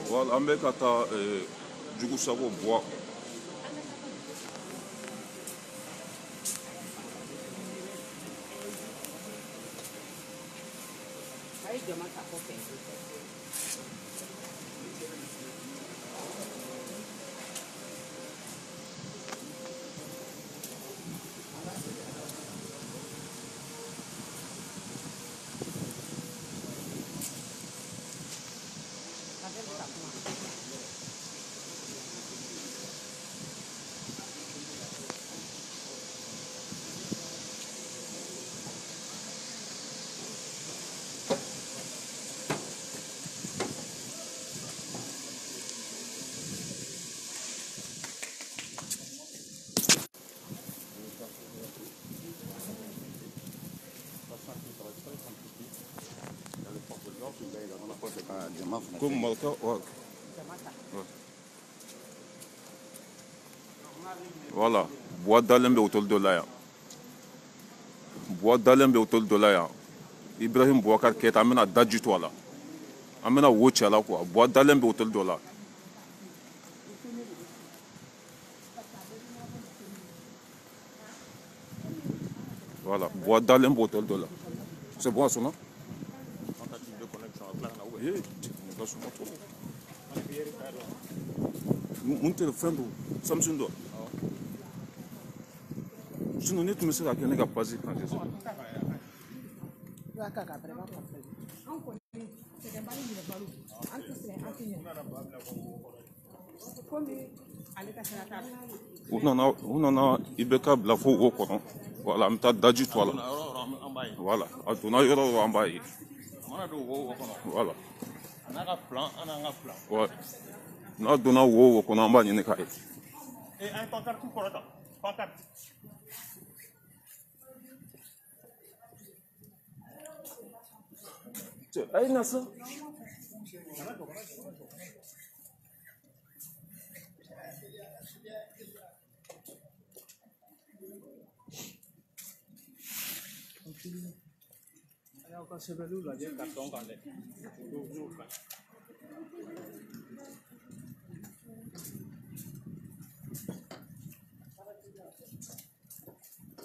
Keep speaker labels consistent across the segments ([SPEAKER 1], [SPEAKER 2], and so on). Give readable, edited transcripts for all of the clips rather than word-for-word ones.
[SPEAKER 1] Voilà, an bɛ ka taa Jugu Sako Buwa. Comme Malka, ouais. Voilà, Buwa dalen bɛ hôtel dɔ la yan. Buwa dalen bɛ hôtel dɔ la yan. Ibrahim Boubacar Keita, an bɛna daji to a la. An bɛna wo ci a la quoi. Buwa dalen bɛ hôtel dɔ la. Voilà, Buwa dalen bɛ hôtel dɔ la. C'est bon à son nom? Mun téléphone do Samsung do. Sinon ne tun bɛ se ka kɛ ne ka page kan kɛ. U nana IBK bila fo wo kɔnɔ. Voilà, an bɛ taa daji to a la. Voilà, a donna yɔrɔ o yɔrɔ an b'a ye. Voilà. Ouais. N'a donna wo kɔnɔ an b'a ɲini k'a ye. Ayi na sa.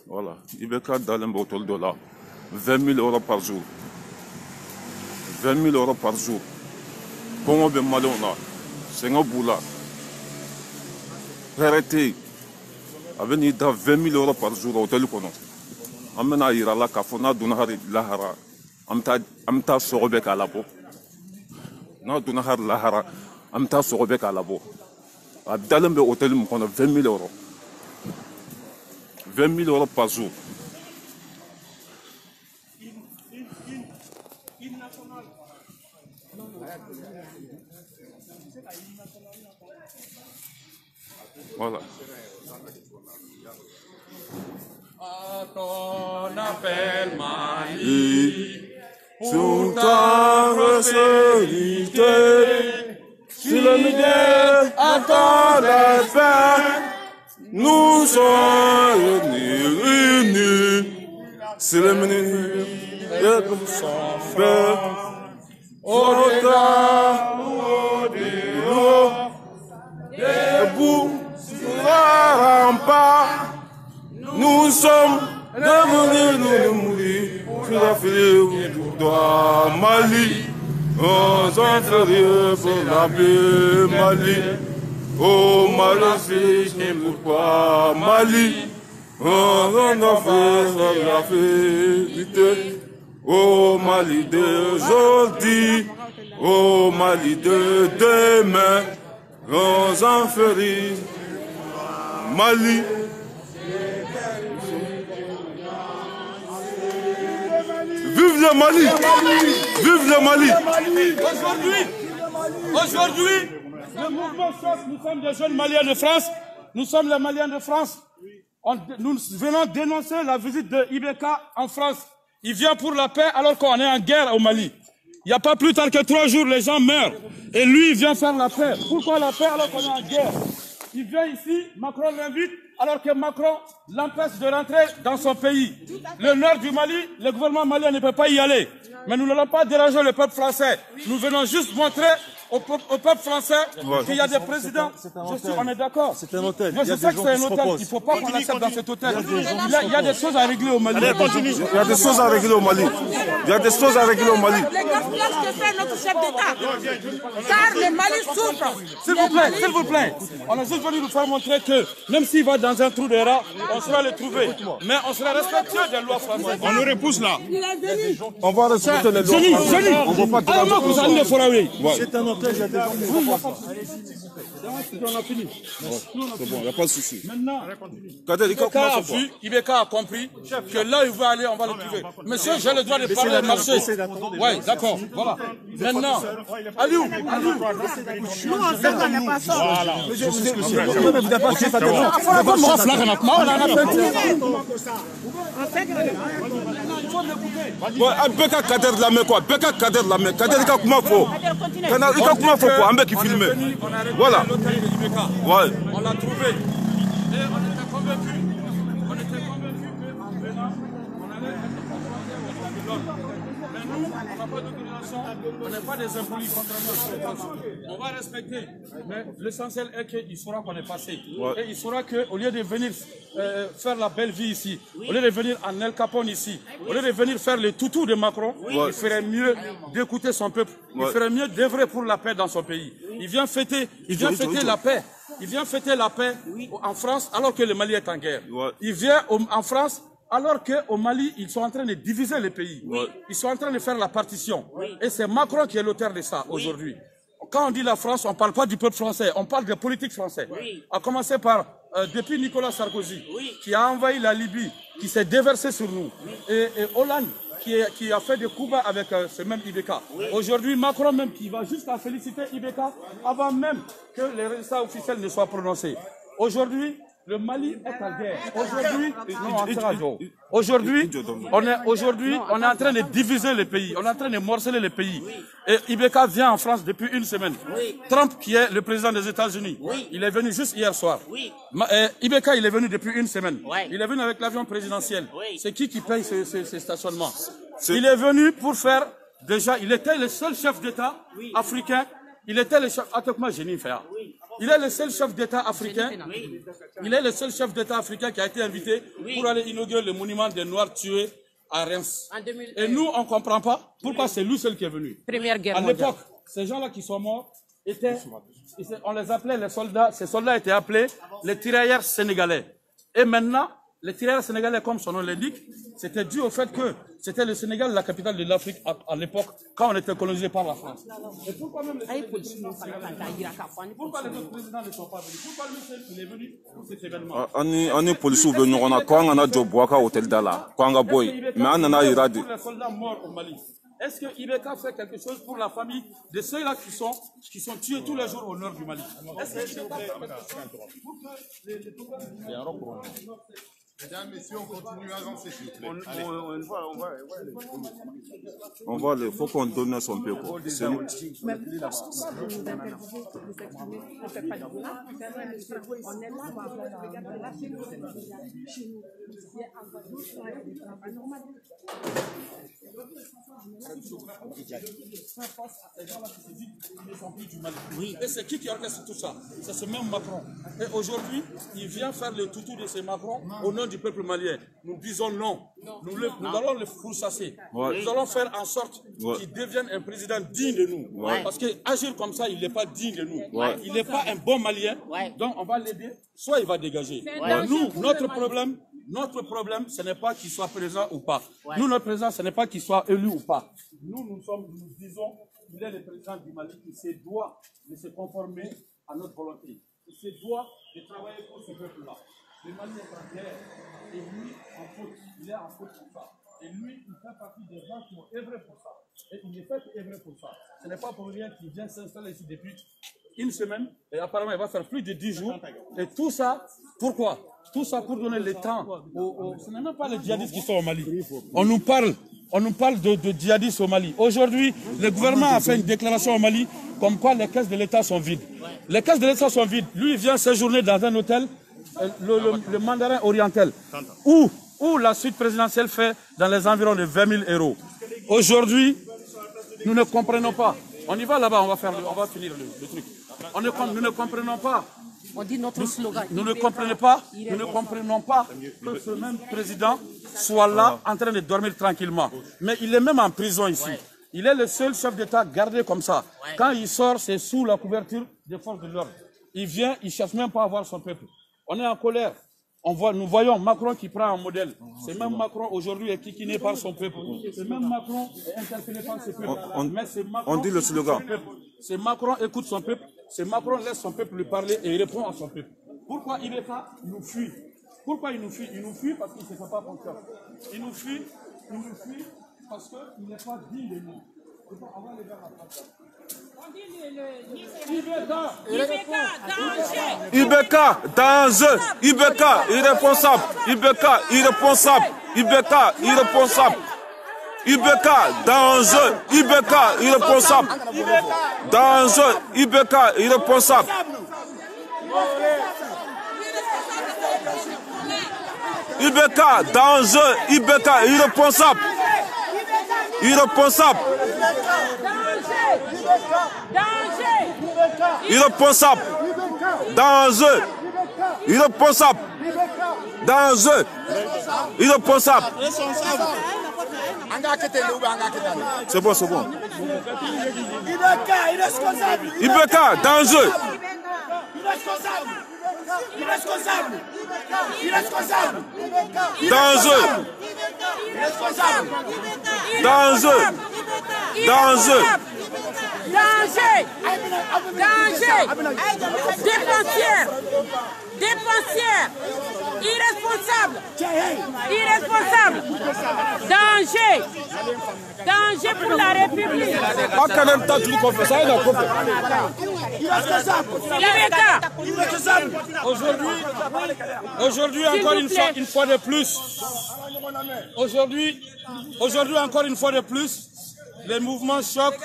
[SPEAKER 1] Voilà, IBK dalen bɛ hôtel dɔ la, 20 000 € par jour. 20 000 € par jour. Kɔngɔ bɛ maliyɛnw na, sɛgɛn b'u la, hɛrɛ tɛ yen. A bɛ n'i da 20 000 € par jour hôtel kɔnɔ. An bɛna yira la k'a fɔ n'a donna hari lahara, an bɛ taa sɔgɔ bɛɛ k'a labɔ. N'a donna hari lahara, an bɛ taa sɔgɔ bɛɛ k'a labɔ. A dalen bɛ hôtel min kɔnɔ 20 000 €. 20 000 € par jour. Voilà.
[SPEAKER 2] À ton appel, Mali,
[SPEAKER 1] Sous ta recélité, sur le milieu à ton appel, nous sommes réunis. C'est le milieu de son père. Au-delà de l'eau, debout sur la rempart, nous sommes devenus nous mourir sur la filière de Mali. On s'en ferait pour la paix, Mali. Oh Mali, c'est pourquoi Mali. On a fait la vérité. Oh Mali d'aujourd'hui, oh Mali de demain, on en ferait Mali. Vive le Mali! Vive le Mali!
[SPEAKER 3] Aujourd'hui, le mouvement SOS, nous sommes des jeunes Maliens de France, nous sommes les Maliens de France. Nous venons dénoncer la visite de IBK en France. Il vient pour la paix alors qu'on est en guerre au Mali. Il n'y a pas plus tard que 3 jours, les gens meurent. Et lui, il vient faire la paix. Pourquoi la paix alors qu'on est en guerre? Il vient ici, Macron l'invite, alors que Macron l'empêche de rentrer dans son pays. Le nord du Mali, le gouvernement malien ne peut pas y aller. Mais nous n'allons pas déranger le peuple français. Nous venons juste montrer au peuple français qu'il y a des présidents. On est d'accord.
[SPEAKER 4] C'est un hôtel.
[SPEAKER 3] Je sais que c'est un hôtel. Il ne faut pas qu'on l'accepte dans cet hôtel. Il y a des choses à régler au Mali.
[SPEAKER 1] Il y a des choses à régler au Mali. Il y a des choses à régler au Mali.
[SPEAKER 5] Les gaspillages que fait notre chef d'État. Car le Mali souffre.
[SPEAKER 3] S'il vous plaît. On a juste voulu nous faire montrer que même s'il va dans un trou de rat, on sera le trouver. Mais on sera respectueux des lois françaises.
[SPEAKER 2] On nous repousse là.
[SPEAKER 5] Il est venu.
[SPEAKER 1] On va respecter les lois. On ne va pas
[SPEAKER 4] C'est un hôtel, il y a des gens qui ne font pas ça.
[SPEAKER 3] On a fini.
[SPEAKER 1] C'est bon, il n'y a pas de souci.
[SPEAKER 3] Maintenant,
[SPEAKER 1] Kader,
[SPEAKER 3] Ibeka a compris que là où il va aller, on va le trouver. Monsieur, j'ai le droit de parler au marché. Oui, d'accord, voilà. Maintenant, Aliou.
[SPEAKER 5] Nous, on sait qu'on n'est pas ça.
[SPEAKER 1] Beka Kader de la main quoi. Beka Kader de la main. Kader, il a comment faut. Il a comment faut quoi. Un mec qui filme. Voilà. Ouais.
[SPEAKER 3] On l'a trouvé. Et on était convaincus. On était convaincus qu'en venant, on allait être confronté au l'ordre. Mais nous, on n'a pas d'autorisation. On n'est pas des impolis contrairement à ce qu'on pense. On va respecter. Mais l'essentiel est qu'il saura qu'on est passé. Et il saura qu'au lieu de venir faire la belle vie ici, au lieu de venir en El Capone ici, au lieu de venir faire le toutou de Macron, il ferait mieux d'écouter son peuple. Il ferait mieux d'œuvrer pour la paix dans son pays. Il vient fêter la paix. Il vient fêter la paix en France alors que le Mali est en guerre. Il vient en France alors qu'au Mali, ils sont en train de diviser le pays. Ils sont en train de faire la partition. Et c'est Macron qui est l'auteur de ça aujourd'hui. Quand on dit la France, on ne parle pas du peuple français, on parle des politiques français. A commencer par, depuis Nicolas Sarkozy, qui a envahi la Libye, qui s'est déversé sur nous, et Hollande, qui a fait des coups bas avec ce même Ibeka. Aujourd'hui, Macron même qui va jusqu'à féliciter Ibeka avant même que les résultats officiels ne soient prononcés. Aujourd'hui, le Mali est en guerre. Aujourd'hui, on est en train de diviser le pays. On est en train de morceler le pays. Et Ibeka vient en France depuis une semaine. Trump, qui est le président des États-Unis, il est venu juste hier soir. Ibeka, il est venu depuis une semaine. Il est venu avec l'avion présidentiel. C'est qui paye ces stationnements? Il est venu pour faire, déjà, il était le seul chef d'État africain. Il était le chef, il est le seul chef d'État africain. Il est le seul chef d'État africain qui a été invité pour aller inaugurer le monument des Noirs tués à Reims. Et nous, on ne comprend pas pourquoi c'est lui seul qui est venu.
[SPEAKER 5] Première guerre
[SPEAKER 3] mondiale. À l'époque, ces gens-là qui sont morts on les appelait les soldats. Ces soldats étaient appelés les tirailleurs sénégalais. Et maintenant, les tirailleurs sénégalais, comme son nom l'indique, c'était dû au fait que c'était le Sénégal, la capitale de l'Afrique à l'époque, quand on était colonisé par la France. Et pourquoi même les autres présidents ne sont pas venus? Pourquoi lui seul il est venu pour cet événement?
[SPEAKER 1] On est policiers venus, on a quoi, on a job boaka hôtel d'Ala, quoi on a boy, mais on a iradi.
[SPEAKER 3] Les soldats morts au Mali. Est-ce que Ibeka fait quelque chose pour la famille de ceux-là qui sont tués tous les jours au nord du Mali? Est-ce que Ibeka fait quelque chose pour que les
[SPEAKER 2] Mesdames, messieurs, on continue à avancer, s'il vous plaît.
[SPEAKER 1] On va il faut qu'on donne son peu.
[SPEAKER 5] Mais pourquoi vous nous interdisez de vous exprimer? On ne fait pas de là. On est là pour regarder là chez nous. Chez nous. En Guadeloupe, on a des travaux normal.
[SPEAKER 3] Et c'est qui orchestre tout ça? C'est ce même Macron. Et aujourd'hui, il vient faire le toutou de ces Macron au nom du peuple malien. Nous disons non. Nous allons le pourchasser. Nous allons faire en sorte qu'il devienne un président digne de nous. Parce qu'agir comme ça, il n'est pas digne de nous. Il n'est pas un bon Malien. Donc on va l'aider. Soit il va dégager. Nous, notre problème, ce n'est pas qu'il soit président ou pas. Nous, notre président, ce n'est pas qu'il soit élu ou pas. Nous disons qu'il est le président du Mali, qui se doit de se conformer à notre volonté. Il se doit de travailler pour ce peuple-là. Le Mali est en guerre. Et lui, en faute, il est en faute pour ça. Et lui, il fait partie des gens qui ont œuvré pour ça. Et il ne fait qu'œuvrer pour ça. Ce n'est pas pour rien qu'il vient s'installer ici depuis une semaine. Et apparemment, il va faire plus de 10 jours. Et tout ça, pourquoi? Tout ça pour donner le temps. Ce n'est même pas les djihadistes qui sont au Mali. On nous parle de djihadistes au Mali. Aujourd'hui, le gouvernement a fait une déclaration au Mali comme quoi les caisses de l'État sont vides. Les caisses de l'État sont vides. Lui, il vient séjourner dans un hôtel, le Mandarin Oriental, où la suite présidentielle fait dans les environs de 20 000 €. Aujourd'hui, nous ne comprenons pas. On y va là-bas, on va finir le truc. Nous ne comprenons pas.
[SPEAKER 5] On dit notre slogan.
[SPEAKER 3] Nous ne comprenons pas que ce même président soit là en train de dormir tranquillement. Mais il est même en prison ici. Il est le seul chef d'État gardé comme ça. Quand il sort, c'est sous la couverture des forces de l'ordre. Il vient, il ne cherche même pas à voir son peuple. On est en colère. Nous voyons Macron qui prend un modèle. C'est même Macron aujourd'hui est kikiné par son peuple. C'est même Macron est interpellé par ses peuples. Mais c'est Macron,
[SPEAKER 1] on dit le slogan.
[SPEAKER 3] C'est Macron écoute son peuple. C'est Macron laisse son peuple lui parler et il répond à son peuple. Pourquoi Ibeka nous fuit? Pourquoi il nous fuit? Il nous fuit parce qu'il ne se fait pas confiance. Il nous fuit parce qu'il n'est pas digne de nous. On va les faire la place.
[SPEAKER 1] Ibeka, danger. Ibeka, irresponsable. Ibeka, irresponsable. Ibeka, irresponsable. Ibeka, danger. Ibeka, irresponsable. Danger. Ibeka, irresponsable. Ibeka, danger. Ibeka, irresponsable. Irresponsable. Irresponsable. Danger. Irresponsable. Danger. Irresponsable. C'est bon, c'est bon. Ibeka, danger.
[SPEAKER 6] Irresponsable. Irresponsable.
[SPEAKER 1] Danger. Danger. Danger.
[SPEAKER 5] Danger. Danger. Dépensière. Dépensière. Irresponsable. Irresponsable. Danger. Danger pour la République.
[SPEAKER 3] Aujourd'hui encore une fois de plus. Aujourd'hui encore une fois de plus. Les mouvements choc,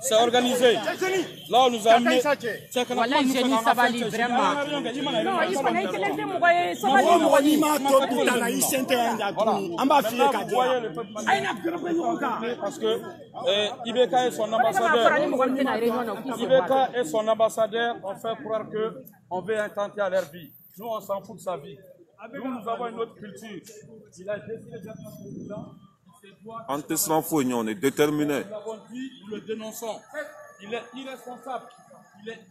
[SPEAKER 3] c'est organisé. Là, on nous a amené.
[SPEAKER 5] Voilà, Jenny Sabali, vraiment.
[SPEAKER 3] Parce que Ibeka est son ambassadeur. Ibeka est son ambassadeur. On fait croire qu'on veut intenter à leur vie. Nous, on s'en fout de sa vie. Nous avons une autre culture. Il a décidé d'être notre président.
[SPEAKER 1] On est déterminé.
[SPEAKER 3] Nous l'avons dit, nous le dénonçons. Il est irresponsable.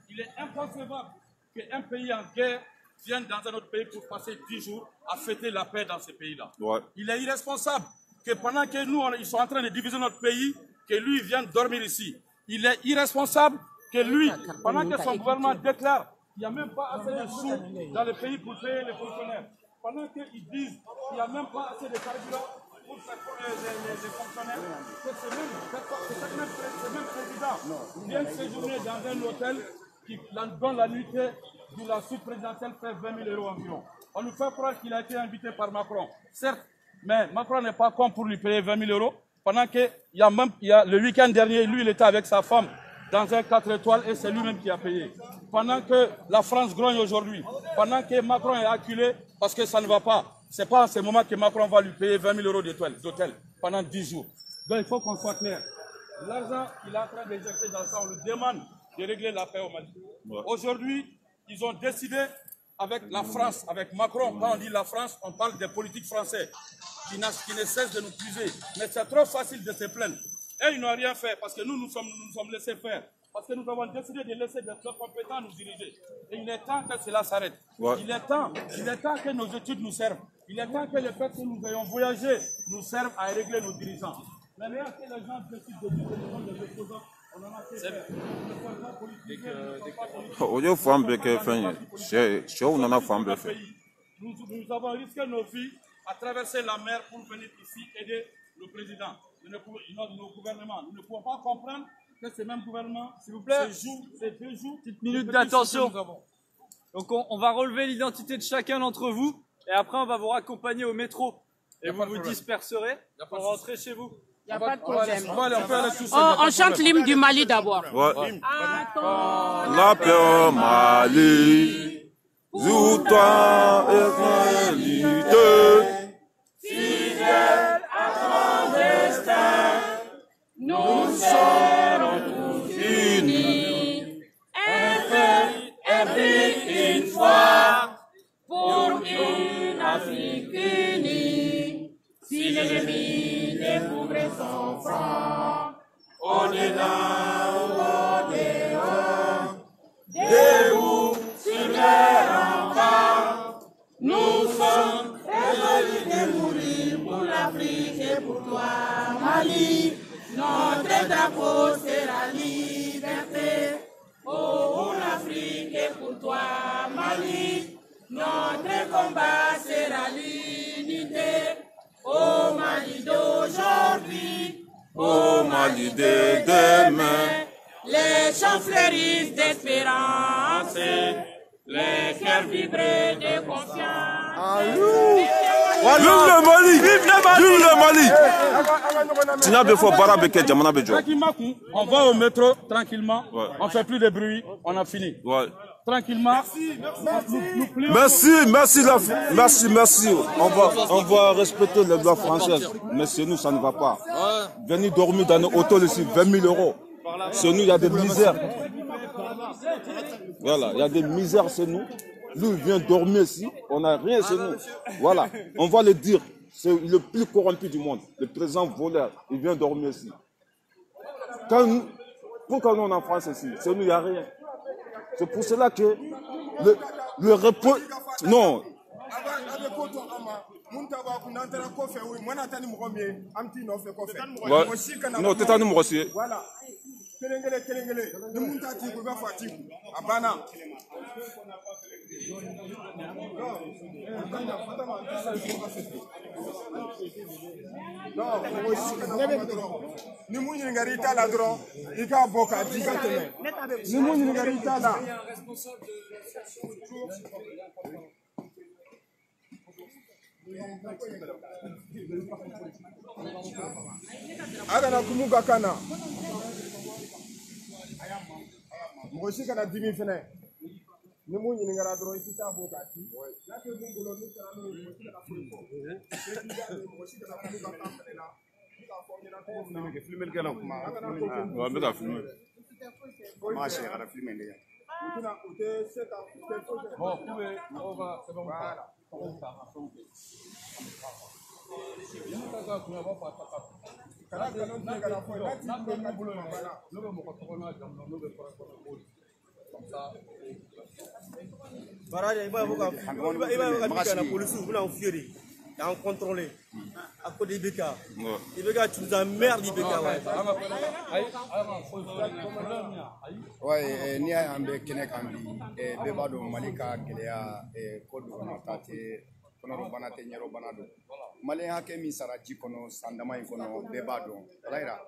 [SPEAKER 3] Il est inconcevable qu'un pays en guerre vienne dans un autre pays pour passer 10 jours à fêter la paix dans ce pays-là.
[SPEAKER 1] Ouais.
[SPEAKER 3] Il est irresponsable que pendant que nous, ils sont en train de diviser notre pays, que lui vienne dormir ici. Il est irresponsable que lui, pendant que son gouvernement déclare qu'il n'y a même pas assez de sous dans le pays pour payer les fonctionnaires, pendant qu'ils disent qu'il n'y a même pas assez de carburant pour les fonctionnaires, que ce même président vient séjourner dans un hôtel dont la nuitée de la suite présidentielle fait 20 000 € environ. On nous fait croire qu'il a été invité par Macron. Certes, mais Macron n'est pas con pour lui payer 20 000 € pendant que le week-end dernier, lui, il était avec sa femme dans un 4 étoiles et c'est lui-même qui a payé. Pendant que la France grogne aujourd'hui, pendant que Macron est acculé parce que ça ne va pas, ce n'est pas en ce moment que Macron va lui payer 20 000 € d'hôtel pendant 10 jours. Donc il faut qu'on soit clair. L'argent qu'il est en train d'injecter dans ça, on lui demande de régler la paix au Mali. Ouais. Aujourd'hui, ils ont décidé avec la France, avec Macron, quand on dit la France, on parle des politiques français qui ne cessent de nous puiser. Mais c'est trop facile de se plaindre. Et ils n'ont rien fait parce que nous sommes laissés faire. Parce que nous avons décidé de laisser des compétents nous diriger. Et il est temps que cela s'arrête. Ouais. Il est temps que nos études nous servent. Il est temps que le fait que nous ayons voyagé nous servent à régler nos dirigeants. Maintenant que les gens décident de dire que nous sommes des opposants, on en a fait faire. Nous avons risqué nos vies à traverser la mer pour venir ici aider le président, nos gouvernements. Nous ne pouvons pas comprendre que ces mêmes gouvernements, s'il vous plaît, ces 2 jours,
[SPEAKER 7] petite minute d'attention. Donc on va relever l'identité de chacun d'entre vous et après on va vous raccompagner au métro et vous vous disperserez pour rentrer chez vous.
[SPEAKER 5] Il n'y a pas de problème.
[SPEAKER 3] On
[SPEAKER 5] chante l'hymne du Mali d'abord.
[SPEAKER 1] Ouais. La paix au Mali, sous toi et fidèle à ton destin, nous
[SPEAKER 6] serons tous unis. Un but, une foi, pour une Afrique unie. Si l'ennemi découvre son front, on est là au dehors, debout sur les remparts. Nous sommes résolus de mourir pour l'Afrique et pour toi, Mali. Notre drapeau c'est la liberté. Oh, l'Afrique est pour toi, Mali. Notre combat sera l'unité. Oh, Mali d'aujourd'hui,
[SPEAKER 1] Au Mali de demain,
[SPEAKER 6] les champs fleurissent d'espérance, les cœurs vibrent de confiance.
[SPEAKER 1] vive le Mali! Vive le Mali! Tina be fo bara be ke jamana be jo.
[SPEAKER 3] On va au métro tranquillement,
[SPEAKER 1] Ouais.
[SPEAKER 3] on fait plus de bruit, on a fini.
[SPEAKER 1] Ouais.
[SPEAKER 3] Tranquillement.
[SPEAKER 1] Merci. On va respecter les lois françaises. Mais chez nous, ça ne va pas. Venir dormir dans nos hôtels ici, 20 000 euros. Chez nous, il y a des misères. Voilà, il y a des misères chez nous. Lui, il vient dormir ici, on n'a rien chez nous. Voilà, on va le dire. C'est le plus corrompu du monde. Le président voleur, il vient dormir ici. Pourquoi nous, on est en France ici? Chez nous, il n'y a rien. C'est pour cela que le repos... Non. Ouais. Non, t'es un aussi.
[SPEAKER 2] Voilà. Abana. Ni mun ɲininkali t'a la dɔrɔn I k'a bɔ k'a di ka tɛmɛ ni mun ɲininkali t'a la a kana kumu ka kan na mɔgɔ si kana dimi fɛnɛ ni mun ɲininkara dɔrɔn I tɛ taa bɔ k'a di n'a tɛ mun bolo n'u taara n'o ye mɔgɔ si kana foyi fɔ mɔgɔ si kana kumu ka kan fɛnɛ na
[SPEAKER 4] en contrôlé. À côté d'Ibeka. Ibeka, tu nous emmerdes, Ibeka.
[SPEAKER 8] Ouais, ni an bɛ kɛnɛ kan bi bɛɛ b'a dɔn Mali ka gɛlɛya ko dugumata tɛ kɔnɔbana tɛ ɲɛrɔbana don maliyɛn hakɛ min sara ji kɔnɔ san dama in kɔnɔ bɛɛ b'a dɔn alayira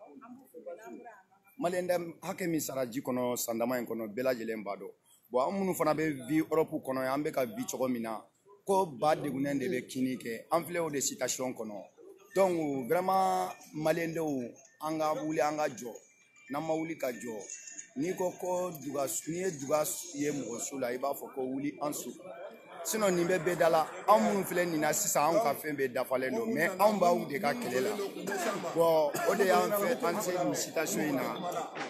[SPEAKER 8] maliyɛn hakɛ min sara ji kɔnɔ san dama in kɔnɔ bɛɛ lajɛlen b'a dɔn bon an minnu fana bɛ vi Europe kɔnɔ an bɛ ka vi cogo min na ko ba degunnen de bɛ kini kɛ an filɛ o de situation kɔnɔ donc vraiment maliyɛn denw an ka wuli an ka jɔ n'an ma wuli ka jɔ n'i ko ko n'i ye duga ye mɔgɔ su la I b'a fɔ ko wuli an su sinon nin bɛ bɛɛ da la anw minnu filɛ nin na sisan anw ka fɛn bɛɛ dafalen don mais anw b'aw de ka kɛlɛ la bon o de y'an fɛ an se nin situation in na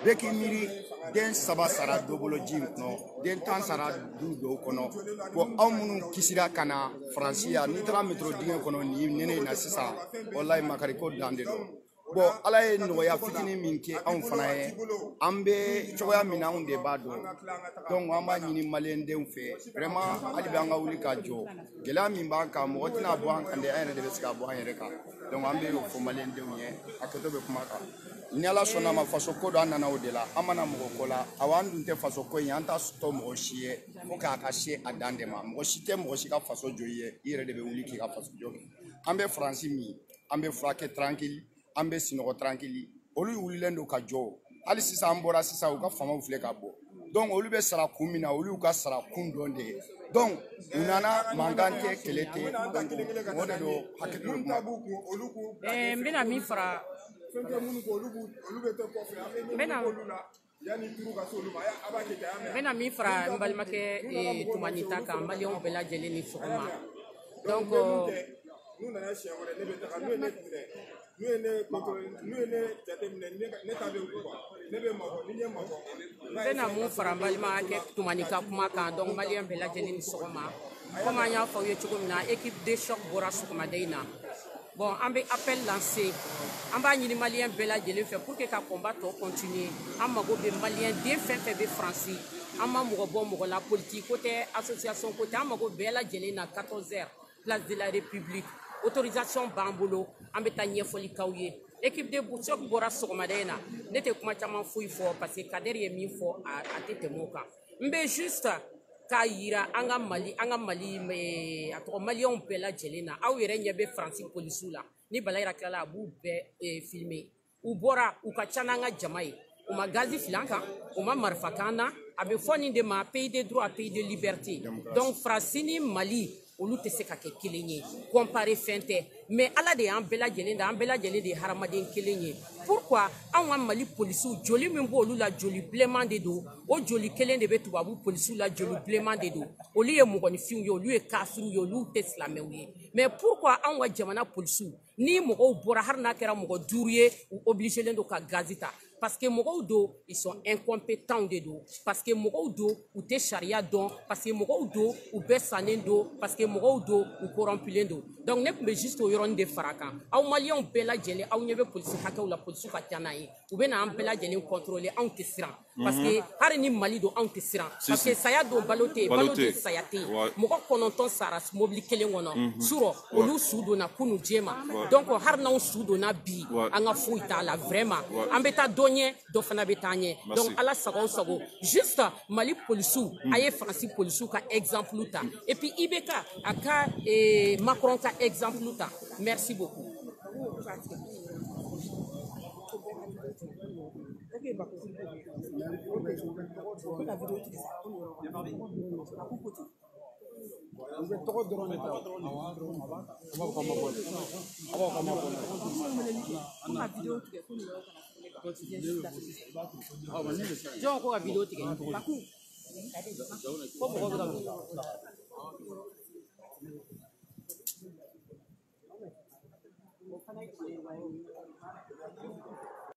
[SPEAKER 8] bɛɛ k'i miiri den 3 sara dɔ bolo ji in kɔnɔ den 10 sara du dɔw kɔnɔ bon anw minnu kisira ka na Faransi yan n'i taara métro dingɛ kɔnɔ nin nɛnɛ in na sisan walahi makari ko dan de don bon ala ye nɔgɔya fitinin min kɛ anw fana ye an bɛ cogoya min na anw de b'a dɔn donc an b'a ɲini maliyɛn denw fɛ vraiment hali bi an ka wuli ka jɔ gɛlɛya min b'an kan mɔgɔ tɛna bɔ an kan dɛ an yɛrɛ de bɛ se ka bɔ an yɛrɛ kan donc an bɛ y'o fɔ maliyɛn denw ye a kɛtɔ bɛ kuma kan ni ala sɔnna ma faso ko dɔ an nana o de la an mana mɔgɔ ko la awa an dun tɛ faso ko in an t'a tɔ mɔgɔ si ye fo k'a ka se a dan de ma mɔgɔ si tɛ mɔgɔ si ka faso jɔ I ye I yɛrɛ de bɛ wuli k'i ka faso jɔ kɛ an bɛ Faransi min an bɛ furakɛ tranquille an bɛ sinɔgɔ tranquille olu wulilen don ka jɔ hali sisan an bɔra sisan u ka famaw filɛ ka bɔ donc olu bɛ sara kun min na olu y'u ka sara kun dɔn de ye donc u nana mankan tɛ kɛlɛ tɛ donc o de don hakili bɛ kuma.
[SPEAKER 5] n bɛna min fara n bɛna min fara n balimakɛ Tumani ta kan maliyɛnw bɛɛ lajɛlen ni sɔgɔma donc
[SPEAKER 2] n'u ye ne contrôler n'u ye ne jateminɛ ne ta bɛ quoi ne bɛ mabɔ ni ɲɛ mabɔ.
[SPEAKER 5] n bɛna mun fara n balima hakɛ Tumani ka kuma kan donc maliyɛn bɛɛ lajɛlen ni sɔgɔma comme an y'a fɔ aw ye cogo min na équipe de choc bɔra sɔgɔmada in na bon an bɛ appel lancer an b'a ɲini maliyɛn bɛɛ lajɛlen fɛ pour que ka combat tɔ continuer an mago bɛ maliyɛn den fɛn fɛn bɛ Faransi an ma mɔgɔ bɔ mɔgɔ la politique ko tɛ association ko tɛ an mago bɛɛ lajɛlen na 14h place de la République autorisation b'an bolo an bɛ taa ɲɛfɔli k'aw ye équipe de choc bɔra sɔgɔmada in na ne tɛ kuma caman foyi fɔ parce que Kader ye min fɔ a tɛ tɛmɛ o kan n bɛ juste k'a yira an ka Mali a tɔgɔ maliyɛnw bɛɛ lajɛlen na aw yɛrɛ ɲɛ bɛ Faransi polisiw la ni Balayira tilala a b'u bɛɛ filmer u bɔra u ka ca n'an ka jama ye u ma gazi fili an kan u ma marifa k'an na a bɛ fɔ nin de ma pays de droit pays de liberté donc Faransi ni Mali olu tɛ se ka kɛ kelen ye comparer fɛn tɛ mais Ala de y'an bɛɛ lajɛlen da an bɛɛ lajɛlen de ye hadamaden kelen ye pourquoi anw ka Mali polisiw joli min b'olu la joli bilenman de don o joli kelen de bɛ tubabu polisiw la joli bilenman de don olu ye mɔgɔninfinw ye olu ye kafiriw ye olu tɛ silamɛw ye mais pourquoi anw ka jamana polisiw ni mɔgɔw bɔra hali n'a kɛra mɔgɔ 5 ye u obligelen don ka gazi ta parce que mɔgɔw don ils sont incompétents de don parce que mɔgɔw don u tɛ sariya dɔn parce que mɔgɔw don u bɛɛ sannen don parce que mɔgɔw don u corrompulen don donc ne tun bɛ juste o yɔrɔnin de fara kan aw maliyɛnw bɛɛ lajɛlen aw ɲɛ bɛ polisi hakɛw la polisiw ka ca n'a ye u bɛ na an bɛɛ lajɛlen contrôler anw tɛ siran parce que hali ni Mali don anw tɛ siran parce que saya don balo tɛ yen balo don saya tɛ yen mɔgɔ 9 sara mobili kelen kɔnɔ surɔ olu su donna kunu jɛma donc hali n'anw su donna bi an ka foyi t'a la vraiment an bɛ taa dɔ ɲɛ dɔ fana bɛ taa ɲɛ donc ala sago aw sago juste Mali polisiw a ye Faransi polisiw ka exemple ta et puis IBK a ka Macron ka exemple ta merci beaucoup. Jɔn ko ka video tigɛ